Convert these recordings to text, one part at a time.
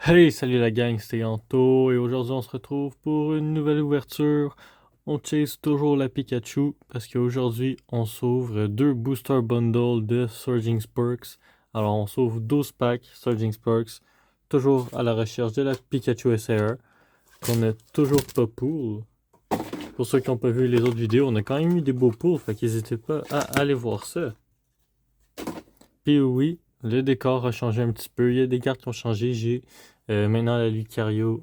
Hey, salut la gang, c'est Anto et aujourd'hui on se retrouve pour une nouvelle ouverture. On chase toujours la Pikachu parce qu'aujourd'hui on s'ouvre deux booster bundles de Surging Sparks. Alors on s'ouvre 12 packs Surging Sparks, toujours à la recherche de la Pikachu SR qu'on a toujours pas pull. Pour ceux qui n'ont pas vu les autres vidéos, on a quand même eu des beaux pulls, fait qu'hésitez pas à aller voir ça. Puis oui, le décor a changé un petit peu. Il y a des cartes qui ont changé. J'ai maintenant la Lucario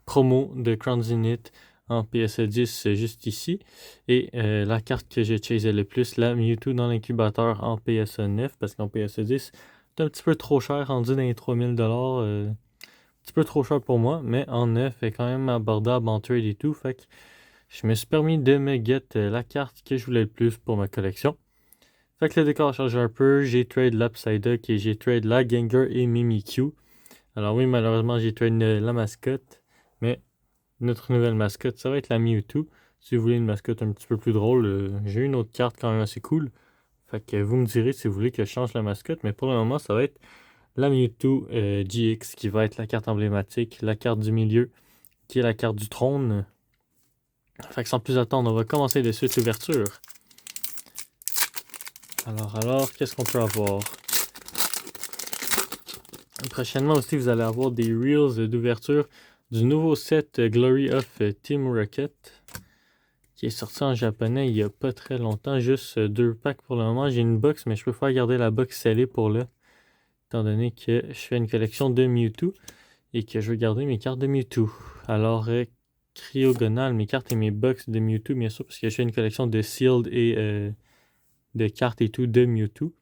promo de Crown Zenith en PSA 10 juste ici. Et la carte que j'ai chasé le plus, la Mewtwo dans l'incubateur en PSA 9. Parce qu'en PSA 10, c'est un petit peu trop cher, rendu dans les 3000$. Un petit peu trop cher pour moi. Mais en 9, est quand même abordable en trade et tout. Fait que je me suis permis de me get la carte que je voulais le plus pour ma collection. Fait que le décor a changé un peu. J'ai trade la Psyduck et j'ai trade la Gengar et Mimikyu. Alors oui, malheureusement, j'ai trade la mascotte. Mais notre nouvelle mascotte, ça va être la Mewtwo. Si vous voulez une mascotte un petit peu plus drôle, j'ai une autre carte quand même assez cool. Fait que vous me direz si vous voulez que je change la mascotte. Mais pour le moment, ça va être la Mewtwo GX qui va être la carte emblématique. La carte du milieu qui est la carte du trône. Fait que sans plus attendre, on va commencer de suite l'ouverture. Alors, qu'est-ce qu'on peut avoir? Prochainement aussi, vous allez avoir des reels d'ouverture du nouveau set Glory of Team Rocket qui est sorti en japonais il n'y a pas très longtemps. Juste 2 packs pour le moment. J'ai une box, mais je préfère garder la box scellée pour là, étant donné que je fais une collection de Mewtwo et que je veux garder mes cartes de Mewtwo. Alors, cryogonal, mes cartes et mes box de Mewtwo, bien sûr, parce que je fais une collection de sealed et de cartes et tout de Mewtwo.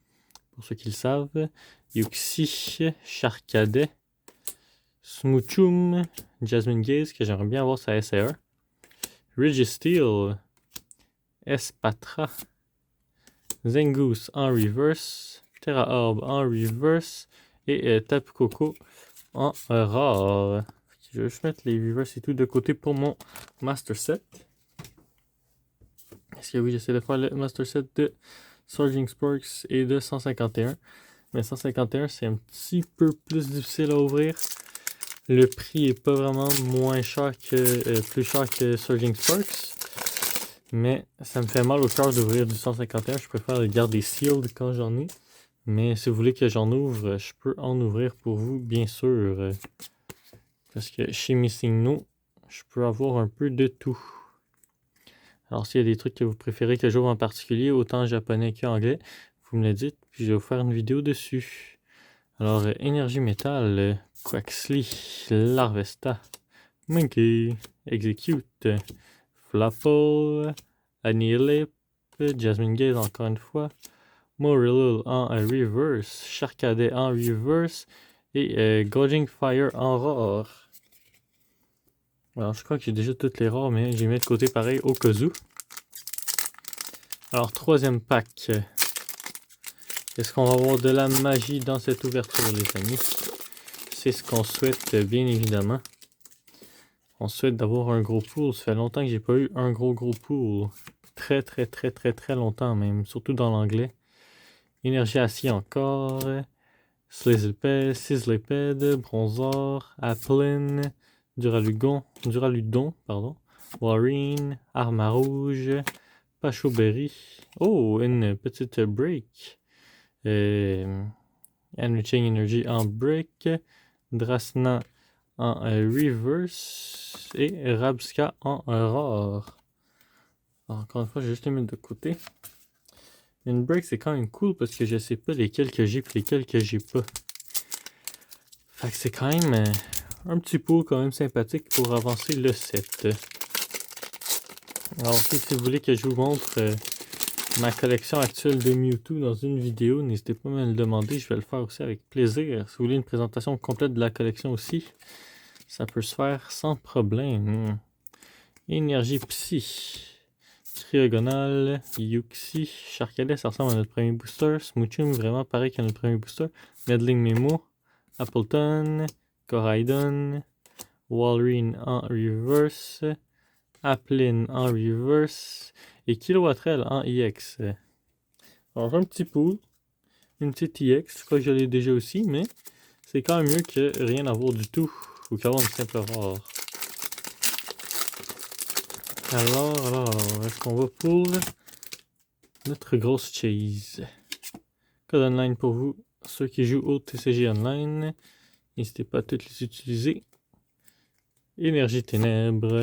Pour ceux qui le savent, Yuxi, Charcadet, Smoochum, Jasmine Gaze, que j'aimerais bien avoir sa SR, Registeel, Espatra, Zengoose en reverse, Terra Orb en reverse et Tapu Koko en rare. Je vais juste mettre les reverse et tout de côté pour mon Master Set. Est-ce que oui, j'essaie de faire le Master Set de Surging Sparks et de 151. Mais 151, c'est un petit peu plus difficile à ouvrir. Le prix est pas vraiment moins cher que plus cher que Surging Sparks. Mais ça me fait mal au cœur d'ouvrir du 151. Je préfère le garder sealed quand j'en ai. Mais si vous voulez que j'en ouvre, je peux en ouvrir pour vous, bien sûr. Parce que chez Missing No, je peux avoir un peu de tout. Alors s'il y a des trucs que vous préférez que j'ouvre en particulier, autant japonais qu'anglais, vous me le dites, puis je vais vous faire une vidéo dessus. Alors, énergie métal, Quaxly, Larvesta, Monkey, Execute, Flapple, Annihilate, Jasmine Gaze encore une fois, Morillul en reverse, Charcadet en reverse et Gouging Fire en rare. Alors, je crois que j'ai déjà toutes les rares, mais j'ai mis de côté pareil au cas où. Alors, troisième pack. Est-ce qu'on va avoir de la magie dans cette ouverture, les amis? C'est ce qu'on souhaite, bien évidemment. On souhaite d'avoir un gros pool. Ça fait longtemps que j'ai pas eu un gros pool. Très, très, très, très, très longtemps même. Surtout dans l'anglais. Énergie acier encore. Sizzleped, Bronzor, Applin, Duraludon, pardon. Warren, Arma Rouge, Pachoberry. Oh, une petite break. Enriching Energy en break. Drasna en reverse et Rabska en rare. Alors, encore une fois, je vais juste les mettre de côté. Une break, c'est quand même cool parce que je sais pas lesquels que j'ai et lesquels que j'ai pas. Fait que c'est quand même un petit pot quand même sympathique pour avancer le set. Alors, si vous voulez que je vous montre ma collection actuelle de Mewtwo dans une vidéo, n'hésitez pas à me le demander, je vais le faire aussi avec plaisir. Si vous voulez une présentation complète de la collection aussi, ça peut se faire sans problème. Énergie Psy, Triogonal, Yuxi, Charcadet, ça ressemble à notre premier booster. Smoochum, vraiment pareil qu'à notre premier booster. Meddling Memo, Appleton, Coraidon, Walrein en reverse, Applin en reverse et Kilowattrel en EX. Alors un petit pool, une petite EX, je crois que je l'ai déjà aussi, mais C'est quand même mieux que rien avoir du tout, ou qu'avoir une simple rare. Alors, est-ce qu'on va pour notre grosse chase? Code online pour vous, ceux qui jouent au TCG Online. N'hésitez pas à toutes les utiliser. Énergie Ténèbres,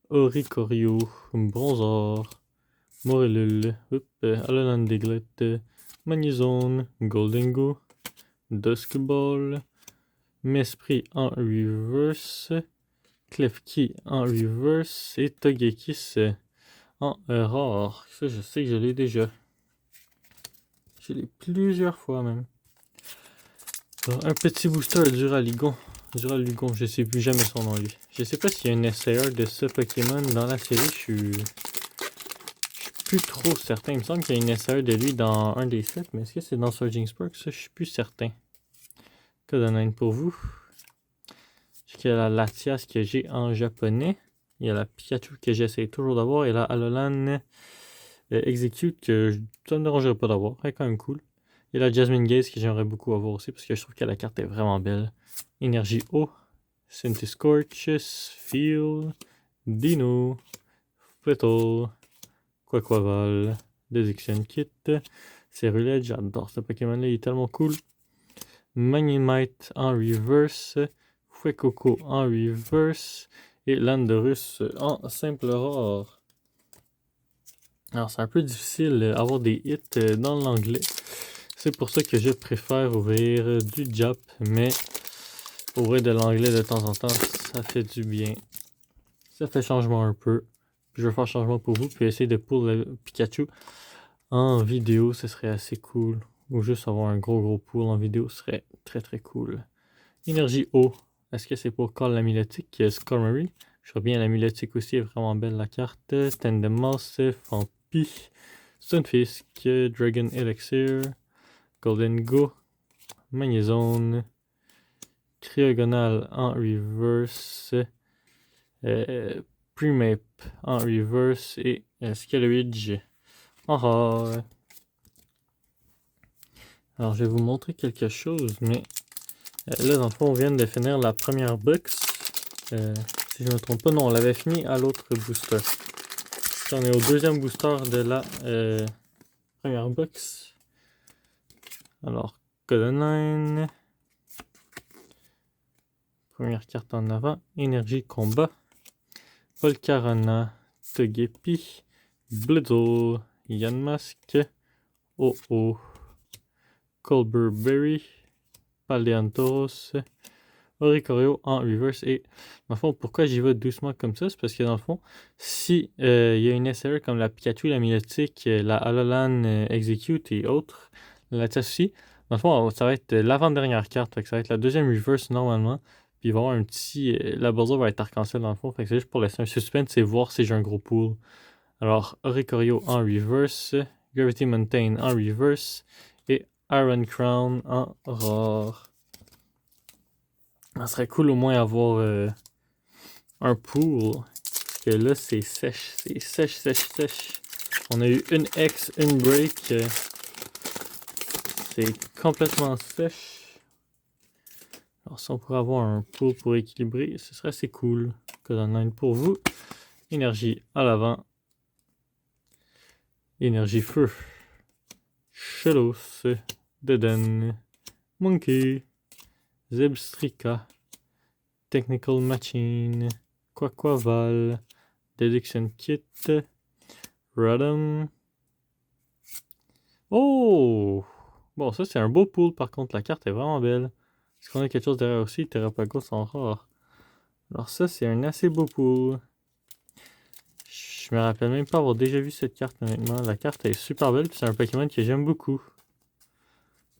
Oricorio, Bronzor, Morellul, Alolan Diglett, Magnezone, Goldengo, Duskball, Mesprit en reverse, Klefki en reverse et Togekiss en rare. Ça, je sais que je l'ai déjà. Je l'ai plusieurs fois même. Alors, un petit booster Duraligon. Duraligon, je sais plus jamais son nom lui. Je sais pas s'il y a un SAR de ce Pokémon dans la série, je suis plus trop certain. Il me semble qu'il y a une SAR de lui dans un des sets, mais est-ce que c'est dans Surging Spark? Ça, je suis plus certain. Code 9 pour vous. Il y a la Latias que j'ai en japonais. Il y a la Pikachu que j'essaie toujours d'avoir. Et la Alolan Execute que ça ne me dérangerait pas d'avoir. Elle est quand même cool. Et la Jasmine Gaze que j'aimerais beaucoup avoir aussi parce que je trouve que la carte est vraiment belle. Énergie eau, Scorch, Feel, Dino, Flittle, Quaquaval, Deduction Kit, Cerulette, j'adore ce Pokémon là, il est tellement cool. Magnemite en reverse, Fuecoco en reverse et Landorus en simple rare. Alors c'est un peu difficile d'avoir des hits dans l'anglais. C'est pour ça que je préfère ouvrir du Jap, mais ouvrir de l'anglais de temps en temps, ça fait du bien. Ça fait changement un peu. Puis je vais faire changement pour vous, puis essayer de pull le Pikachu en vidéo, ce serait assez cool. Ou juste avoir un gros pull en vidéo, ce serait très cool. Énergie eau. Est-ce que c'est pour Call l'Amuletique? Skarmory. Je vois bien l'Amuletique aussi, est vraiment belle la carte. Tandemaus, Fampi, Stunfisk, Dragon Elixir, Golden Go, Magnezone, Cryogonal en reverse, Primeape en reverse et Skelleridge en rare. Alors je vais vous montrer quelque chose, mais là dans le fond on vient de finir la première box. Si je ne me trompe pas, non, on l'avait fini à l'autre booster. On est au deuxième booster de la première box. Alors, Code 9. Première carte en avant. Énergie combat. Volcarona. Togepi. Blizzle. Yanmask. Oh. Colbur-Berry. Paleantoros. Oricorio en reverse. Et dans le fond, pourquoi j'y vais doucement comme ça? C'est parce que dans le fond, si il y a une SR comme la Pikachu, la Milotic, la Alolan Execute et autres, la Latias aussi, dans le fond, ça va être l'avant-dernière carte. Fait que ça va être la deuxième reverse normalement. Puis il va y avoir un petit. La buzzer va être arc-en-ciel dans le fond. Fait que c'est juste pour laisser un suspense et voir si j'ai un gros pool. Alors, Oricorio en reverse. Gravity Mountain en reverse. Et Iron Crown en rare. Ça serait cool au moins avoir un pool. Parce que là, c'est sèche. C'est sèche. On a eu une X, une break. C'est complètement sèche. Alors si on pourrait avoir un pool pour équilibrer, ce serait assez cool. Code en 9 pour vous. Énergie à l'avant. Énergie feu. Chelos. Deden. Monkey. Zebstrika. Technical Machine. Quaquaval. Deduction Kit. Radom. Oh! Bon, ça c'est un beau pool par contre, la carte est vraiment belle. Est-ce qu'on a quelque chose derrière aussi? Terrapagos en rare. Alors ça c'est un assez beau pool. Je me rappelle même pas avoir déjà vu cette carte honnêtement. La carte est super belle, puis c'est un Pokémon que j'aime beaucoup.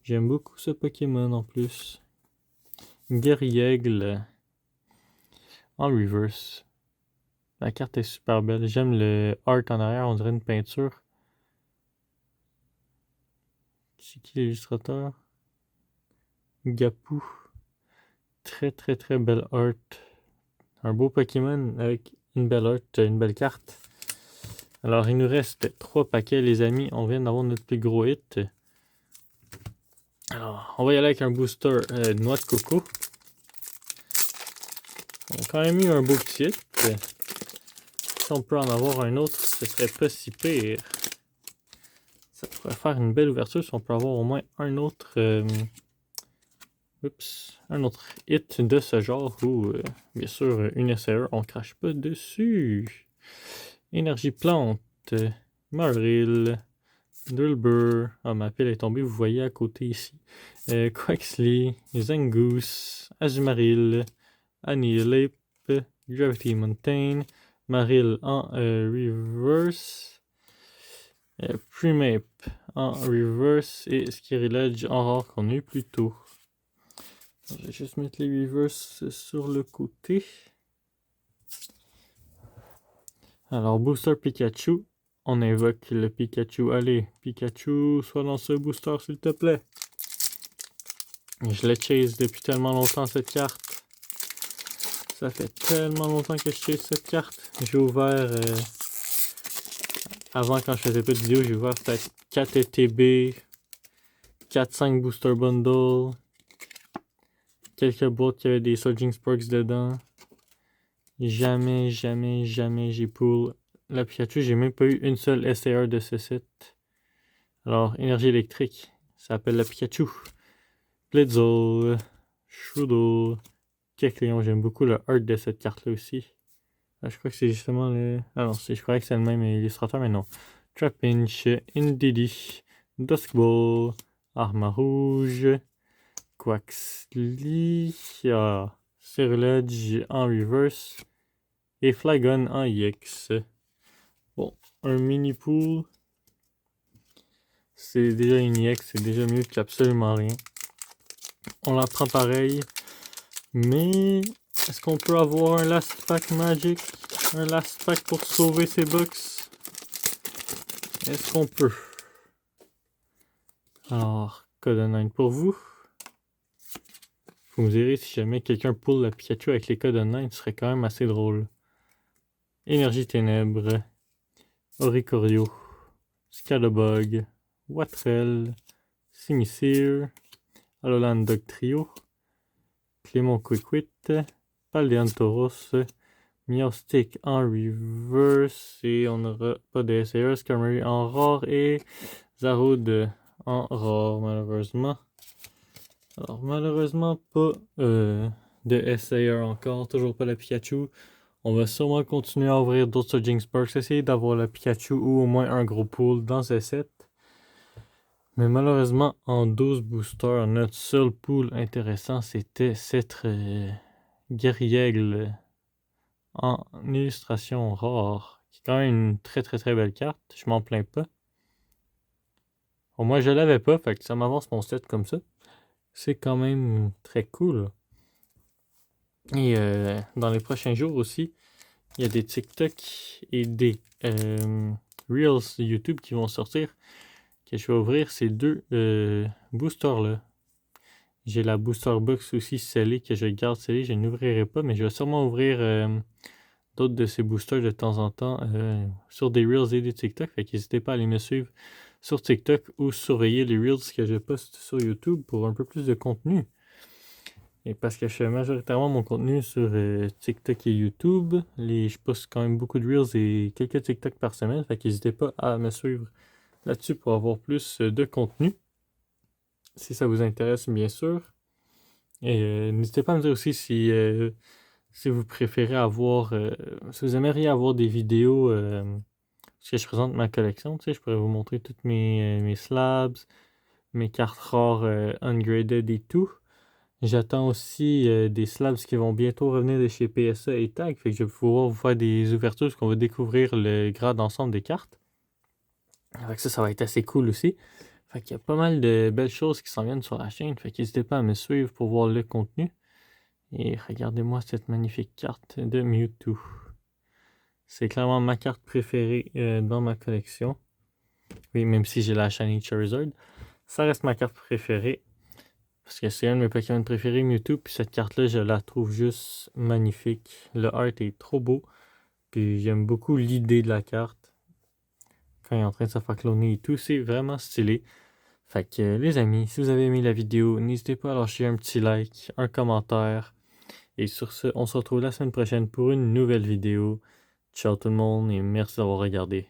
J'aime beaucoup ce Pokémon en plus. Guerriègle en reverse. La carte est super belle. J'aime le art en arrière, on dirait une peinture. C'est qui l'illustrateur? Gapu. Très belle art. Un beau Pokémon avec une belle art, une belle carte. Alors il nous reste 3 paquets les amis. On vient d'avoir notre plus gros hit. Alors, on va y aller avec un booster noix de coco. On a quand même eu un beau petit hit. Si on peut en avoir un autre, ce serait pas si pire. Ça pourrait faire une belle ouverture si on peut avoir au moins un autre... un autre hit de ce genre où, bien sûr, une SAE, on crache pas dessus. Énergie plante, Maril, Dulbur. Ah, ma pile est tombée, vous voyez à côté ici. Quaxley, Zangoose, Azumarill, Annihilate, Gravity Mountain, Maril en reverse. Premap en reverse et Skyrilege en rare qu'on a eu plus tôt. Je vais juste mettre les reverse sur le côté. Alors, booster Pikachu. On invoque le Pikachu. Allez, Pikachu, sois dans ce booster s'il te plaît. Je le chase depuis tellement longtemps cette carte. Ça fait tellement longtemps que je chase cette carte. J'ai ouvert... avant, quand je faisais pas de vidéo, j'ai ouvert peut-être 4 ETB, 4-5 Booster Bundle, quelques boîtes qui avaient des Surging Sparks dedans. Jamais j'ai pull la Pikachu. J'ai même pas eu une seule SAR de ce set. Alors, énergie électrique, ça s'appelle la Pikachu. Blitzle, Shroodle, Kecleon. J'aime beaucoup le art de cette carte-là aussi. Je crois que c'est justement le... Ah non, je croyais que c'est le même illustrateur, mais non. Trapinch, Indeedee, Duskball, Armarouge, Quaxly, Sirludge en reverse et Flygon en EX. Bon, un mini pool. C'est déjà une EX, c'est déjà mieux qu'absolument rien. On la prend pareil. Mais est-ce qu'on peut avoir un last pack magic? Un last pack pour sauver ces box? Est-ce qu'on peut? Alors, code 9 pour vous. Vous me direz si jamais quelqu'un pull la Pikachu avec les codes 9, ce serait quand même assez drôle. Énergie ténèbres, Oricorio, Scalabug, Watrel, Simisear, Alolan Dugtrio, Clément Quickwit, Paldeantoros, Meowstic en reverse et on n'aura pas de SAR, Skarmory en rare et Zarude en rare malheureusement. Alors malheureusement pas de SAR encore, toujours pas la Pikachu. On va sûrement continuer à ouvrir d'autres Surging Sparks, essayer d'avoir la Pikachu ou au moins un gros pool dans ce set. Mais malheureusement en 12 boosters, notre seul pool intéressant c'était cette Guerriègle en illustration rare, qui est quand même une très belle carte, je m'en plains pas. Au moins je l'avais pas, fait que ça m'avance mon set comme ça. C'est quand même très cool. Et dans les prochains jours aussi, il y a des TikTok et des Reels YouTube qui vont sortir, que je vais ouvrir ces deux boosters là. J'ai la booster box aussi scellée que je garde scellée, je n'ouvrirai pas, mais je vais sûrement ouvrir d'autres de ces boosters de temps en temps sur des Reels et des TikTok. Fait qu'hésitez pas à aller me suivre sur TikTok ou surveiller les Reels que je poste sur YouTube pour un peu plus de contenu. Et parce que je fais majoritairement mon contenu sur TikTok et YouTube, je poste quand même beaucoup de Reels et quelques TikTok par semaine. Fait qu'hésitez pas à me suivre là-dessus pour avoir plus de contenu. Si ça vous intéresse, bien sûr. Et n'hésitez pas à me dire aussi si vous préférez avoir, si vous aimeriez avoir des vidéos, parce que je présente ma collection, tu sais, je pourrais vous montrer toutes mes slabs, mes cartes rares ungraded et tout. J'attends aussi des slabs qui vont bientôt revenir de chez PSA et Tag, fait que je vais pouvoir vous faire des ouvertures parce qu'on va découvrir le grade ensemble des cartes. Avec ça va être assez cool aussi. Fait qu'il y a pas mal de belles choses qui s'en viennent sur la chaîne, fait qu'hésitez pas à me suivre pour voir le contenu. Et regardez-moi cette magnifique carte de Mewtwo. C'est clairement ma carte préférée dans ma collection. Oui, même si j'ai la Shiny Charizard, ça reste ma carte préférée. Parce que c'est un de mes Pokémon préférés, Mewtwo. Puis cette carte-là, je la trouve juste magnifique. Le art est trop beau. Puis j'aime beaucoup l'idée de la carte. Quand il est en train de se faire cloner et tout, c'est vraiment stylé. Fait que les amis, si vous avez aimé la vidéo, n'hésitez pas à lâcher un petit like, un commentaire. Et sur ce, on se retrouve la semaine prochaine pour une nouvelle vidéo. Ciao tout le monde et merci d'avoir regardé.